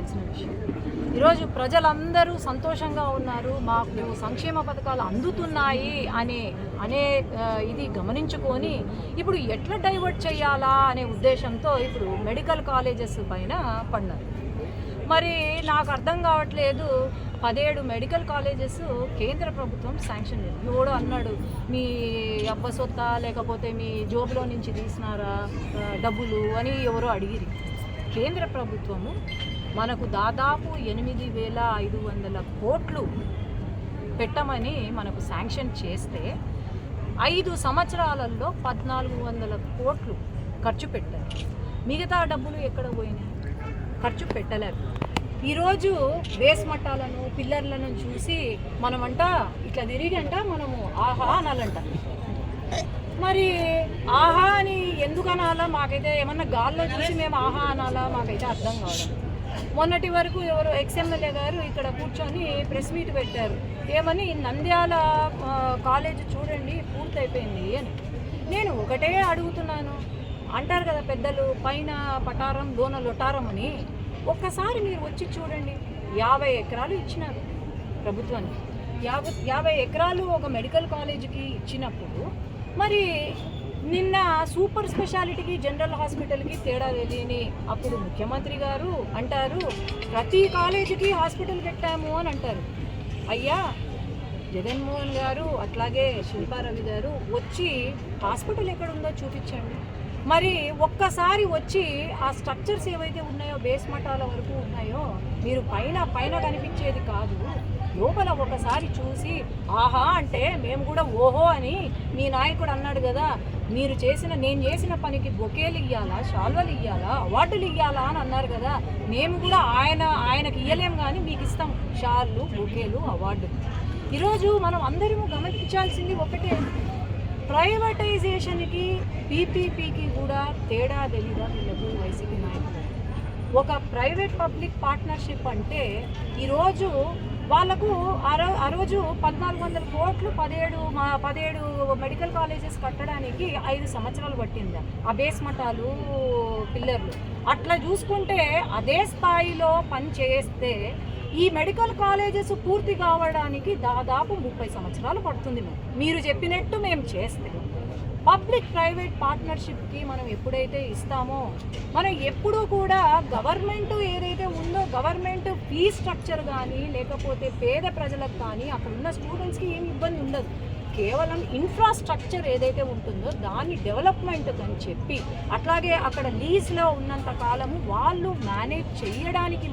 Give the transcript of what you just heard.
తెలిసిన విషయం. ఈరోజు ప్రజలందరూ సంతోషంగా ఉన్నారు, మాకు సంక్షేమ పథకాలు అందుతున్నాయి అనే ఇది గమనించుకొని ఇప్పుడు ఎట్లా డైవర్ట్ చేయాలా అనే ఉద్దేశంతో ఇప్పుడు మెడికల్ కాలేజెస్ పైన పడినారు. మరి నాకు అర్థం కావట్లేదు, 17 మెడికల్ కాలేజెస్ కేంద్ర ప్రభుత్వం శాంక్షన్ చేసింది. ఎవడో అన్నాడు మీ అబ్బ సొత్తా లేకపోతే మీ జోబులో నుంచి తీసినారా డబ్బులు అని ఎవరో అడిగిరి. కేంద్ర ప్రభుత్వము మనకు దాదాపు 8,500 కోట్లు పెట్టమని మనకు శాంక్షన్ చేస్తే 5 సంవత్సరాలలో 1,400 కోట్లు ఖర్చు పెట్టారు. మిగతా డబ్బులు ఎక్కడ పోయినాయి? ఖర్చు పెట్టలేరు. ఈరోజు బేస్ మట్టాలను పిల్లర్లను చూసి మనమంట ఇట్లా తిరిగంట మనము ఆహా అనాలంట. మరి ఆహా అని ఎందుకు అనాలా? మాకైతే ఏమన్నా గాల్లో చూసి మేము ఆహా అనాలా? మాకైతే అర్థం కాదు. మొన్నటి వరకు ఎవరు ఎక్స్ఎమ్మెల్యే గారు ఇక్కడ కూర్చొని ప్రెస్ మీట్ పెట్టారు. ఏమని నంద్యాల కాలేజ్ చూడండి పూర్తయిపోయింది అని. నేను ఒకటే అడుగుతున్నాను. అంటారు కదా పెద్దలు, పైన పటారం లోన లొటారం అని. ఒక్కసారి మీరు వచ్చి చూడండి. 50 ఎకరాలు ఇచ్చినారు ప్రభుత్వానికి. 50 ఎకరాలు ఒక మెడికల్ కాలేజీకి ఇచ్చినప్పుడు మరి నిన్న సూపర్ స్పెషాలిటీకి జనరల్ హాస్పిటల్కి తేడా తెలియని అప్పుడు ముఖ్యమంత్రి గారు అంటారు ప్రతి కాలేజీకి హాస్పిటల్ పెట్టాము అని అంటారు. అయ్యా జగన్మోహన్ గారు అట్లాగే శిల్పారవి గారు వచ్చి హాస్పిటల్ ఎక్కడుందో చూపించండి. మరి ఒక్కసారి వచ్చి ఆ స్ట్రక్చర్స్ ఏవైతే ఉన్నాయో బేస్ మఠాల వరకు ఉన్నాయో మీరు పైన కనిపించేది కాదు, లోపల ఒకసారి చూసి ఆహా అంటే మేము కూడా ఓహో అని మీ నాయకుడు అన్నాడు కదా, నేను చేసిన పనికి బొకేలు ఇవ్వాలా, షాల్వలు ఇవ్వాలా, అవార్డులు ఇవ్వాలా అని అన్నారు కదా. మేము కూడా ఆయనకి ఇవ్వలేం కానీ మీకు ఇస్తాం షాల్లు, బొకేలు, అవార్డులు. ఈరోజు మనం అందరము గమనించాల్సింది ఒకటే, ప్రైవేటైజేషన్కి పీపీపీకి కూడా తేడా తెలీదా వీళ్ళకు వైసీపీ నాయకులు? ఒక ప్రైవేట్ పబ్లిక్ పార్ట్నర్షిప్ అంటే ఈరోజు వాళ్ళకు ఆ రోజు 1,400 కోట్లు 17 మెడికల్ కాలేజెస్ కట్టడానికి 5 సంవత్సరాలు పట్టింది. ఆ బేస్ మఠాలు పిల్లర్లు అట్లా చూసుకుంటే అదే స్థాయిలో పని చేస్తే ఈ మెడికల్ కాలేజెస్ పూర్తి కావడానికి దాదాపు 30 సంవత్సరాలు పడుతుంది. మీరు చెప్పినట్టు మేము చేస్తే పబ్లిక్ ప్రైవేట్ పార్ట్నర్షిప్కి మనం ఎప్పుడైతే ఇస్తామో మనం ఎప్పుడూ కూడా గవర్నమెంట్ ఏదైతే ఉందో గవర్నమెంట్ ఫీ స్ట్రక్చర్ కానీ లేకపోతే పేద ప్రజలకు కానీ అక్కడ ఉన్న స్టూడెంట్స్కి ఏమి ఇబ్బంది ఉండదు. కేవలం ఇన్ఫ్రాస్ట్రక్చర్ ఏదైతే ఉంటుందో దాన్ని డెవలప్మెంట్ అని చెప్పి అట్లాగే అక్కడ లీజ్లో ఉన్నంత కాలము వాళ్ళు మేనేజ్ చేయడానికి